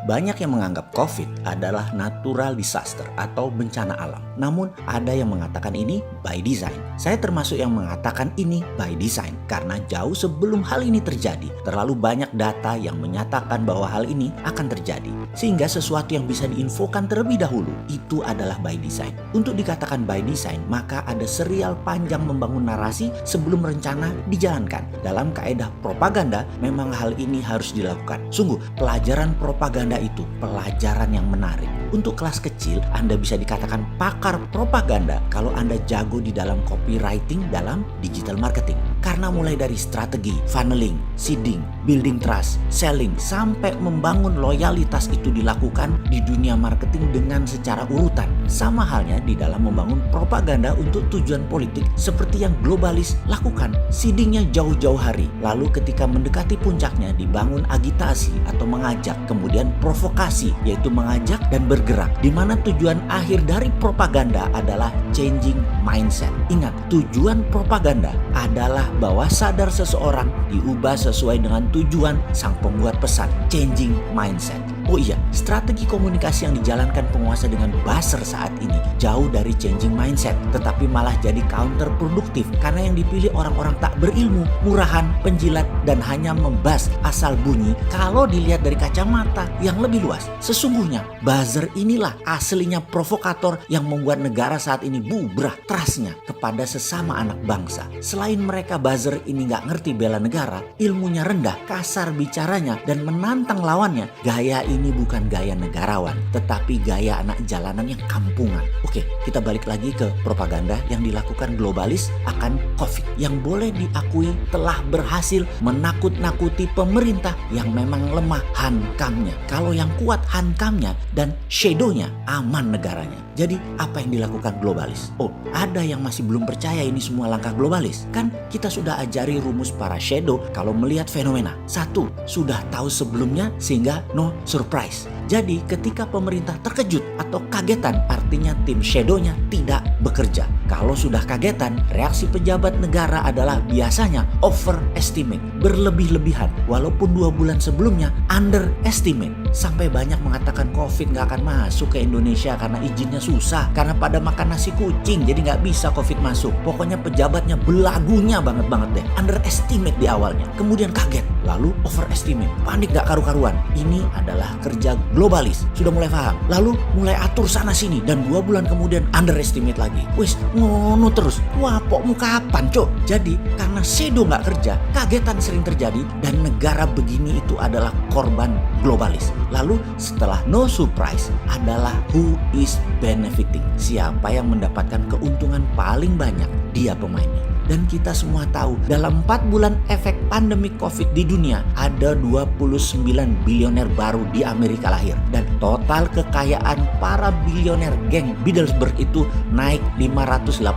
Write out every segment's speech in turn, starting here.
Banyak yang menganggap COVID adalah natural disaster atau bencana alam. Namun ada yang mengatakan ini by design. Saya termasuk yang mengatakan ini by design karena jauh sebelum hal ini terjadi, terlalu banyak data yang menyatakan bahwa hal ini akan terjadi. Sehingga sesuatu yang bisa diinfokan terlebih dahulu itu adalah by design. Untuk dikatakan by design, maka ada serial panjang membangun narasi sebelum rencana dijalankan. Dalam kaedah propaganda, memang hal ini harus dilakukan. Sungguh, pelajaran propaganda itu pelajaran yang menarik. Untuk kelas kecil, Anda bisa dikatakan pakar propaganda kalau Anda jago di dalam copywriting dalam digital marketing. Karena mulai dari strategi, funneling, seeding, building trust, selling, sampai membangun loyalitas itu dilakukan di dunia marketing dengan secara urutan. Sama halnya di dalam membangun propaganda untuk tujuan politik seperti yang globalis lakukan. Seedingnya jauh-jauh hari, lalu ketika mendekati puncaknya dibangun agitasi atau mengajak, kemudian provokasi yaitu mengajak dan bergerak, di mana tujuan akhir dari propaganda adalah changing mindset. Ingat, tujuan propaganda adalah bahwa sadar seseorang diubah sesuai dengan tujuan sang pembuat pesan, changing mindset. Oh iya, strategi komunikasi yang dijalankan penguasa dengan buzzer saat ini jauh dari changing mindset, tetapi malah jadi counterproduktif karena yang dipilih orang-orang tak berilmu, murahan, penjilat, dan hanya membas asal bunyi kalau dilihat dari kacamata yang lebih luas. Sesungguhnya, buzzer inilah aslinya provokator yang membuat negara saat ini bubrah trustnya kepada sesama anak bangsa. Selain mereka buzzer ini nggak ngerti bela negara, ilmunya rendah, kasar bicaranya, dan menantang lawannya, gaya ini bukan gaya negarawan, tetapi gaya anak jalanan yang kampungan. Oke, kita balik lagi ke propaganda yang dilakukan globalis akan COVID, yang boleh diakui telah berhasil menakut-nakuti pemerintah yang memang lemah hankamnya. Kalau yang kuat hankamnya dan shadownya, aman negaranya. Jadi apa yang dilakukan globalis? Oh, ada yang masih belum percaya ini semua langkah globalis. Kan kita sudah ajari rumus para shadow kalau melihat fenomena. Satu, sudah tahu sebelumnya sehingga no surprise. Jadi ketika pemerintah terkejut atau kagetan, artinya tim shadownya tidak bekerja. Kalau sudah kagetan, reaksi pejabat negara adalah biasanya overestimate, berlebih-lebihan. Walaupun 2 bulan sebelumnya underestimate. Sampai banyak mengatakan COVID gak akan masuk ke Indonesia karena izinnya susah. Karena pada makan nasi kucing, jadi gak bisa COVID masuk. Pokoknya pejabatnya belagunya banget deh. Underestimate di awalnya, kemudian kaget, lalu overestimate, panik gak karu-karuan. Ini adalah kerja globalis. Sudah mulai paham, lalu mulai atur sana sini, dan 2 bulan kemudian underestimate lagi. Wis ngono terus. Wah, pokmu kapan cok? Jadi karena shadow gak kerja, kagetan sering terjadi, dan negara begini itu adalah korban globalis. Lalu setelah no surprise adalah who is benefiting. Siapa yang mendapatkan keuntungan paling banyak? Dia pemainnya. Dan kita semua tahu dalam 4 bulan efek pandemi COVID di dunia ada 29 bilioner baru di Amerika lahir. Dan total kekayaan para bilioner geng Bilderberg itu naik 584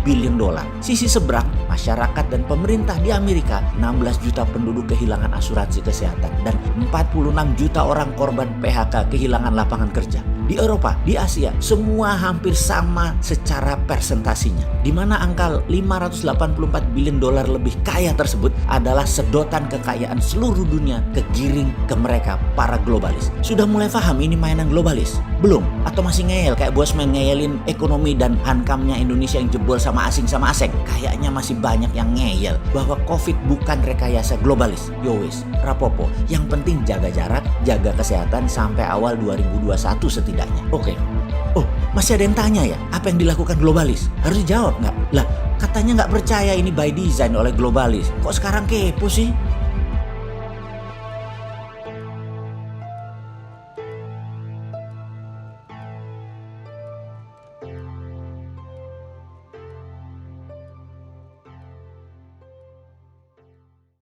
billion dolar. Sisi seberang, masyarakat dan pemerintah di Amerika, 16 juta penduduk kehilangan asuransi kesehatan dan 46 juta orang korban PHK kehilangan lapangan kerja. Di Eropa, di Asia, semua hampir sama secara persentasinya. Di mana angka 584 billion dolar lebih kaya tersebut adalah sedotan kekayaan seluruh dunia kegiring ke mereka, para globalis. Sudah mulai paham ini mainan globalis? Belum? Atau masih ngeyel kayak bosman ngeyelin ekonomi dan hankamnya Indonesia yang jebol sama asing? Kayaknya masih banyak yang ngeyel bahwa COVID bukan rekayasa globalis. Yowis, rapopo. Yang penting jaga jarak, jaga kesehatan sampai awal 2021 setidaknya. Oke. Oh, masih ada yang tanya ya, apa yang dilakukan globalis? Harus dijawab nggak? Lah, katanya nggak percaya ini by design oleh globalis. Kok sekarang kepo sih?